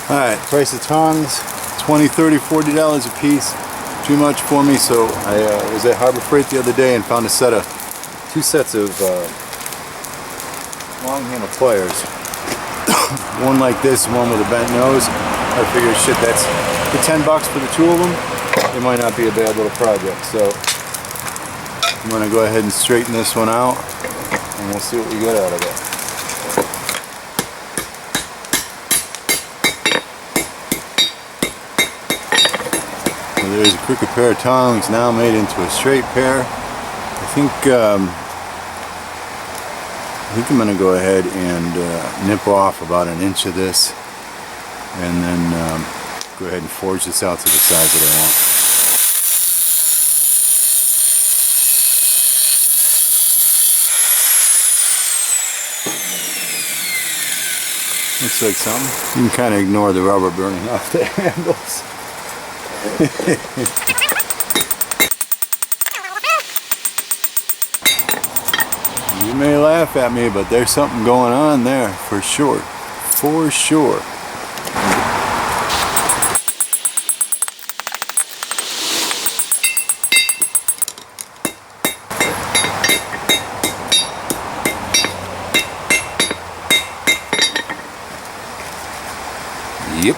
Alright, price of tongs, $20, $30, $40 a piece. Too much for me, so I was at Harbor Freight the other day and found a set of two sets of long handle pliers. One like this, one with a bent nose. I figured, shit, that's for $10 for the two of them. It might not be a bad little project, so I'm gonna go ahead and straighten this one out, and we'll see what we get out of it. So there's a crooked pair of tongs now made into a straight pair. I think I'm gonna go ahead and nip off about an inch of this, and then go ahead and forge this out to the size that I want. Looks like something. You can kind of ignore the rubber burning off the handles. You may laugh at me, but there's something going on there for sure. For sure. Yep.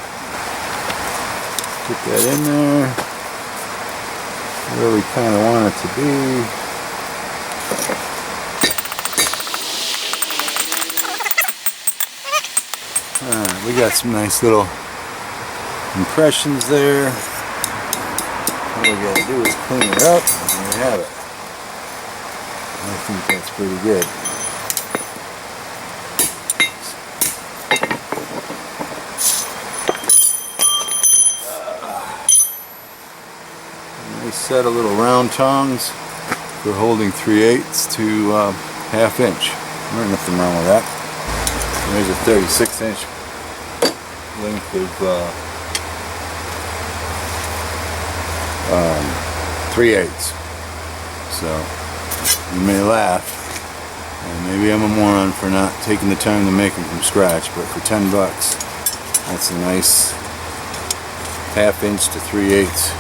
Put that in there where we kind of want it to be. Alright, we got some nice little impressions there. All we gotta do is clean it up and we have it. I think that's pretty good. Nice set of little round tongs for holding 3/8 to 1/2 inch. There's nothing wrong with that. And there's a 36-inch length of 3/8. So you may laugh, and maybe I'm a moron for not taking the time to make them from scratch, but for $10, that's a nice 1/2 inch to 3/8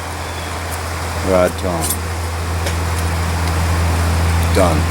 rod tong. Done.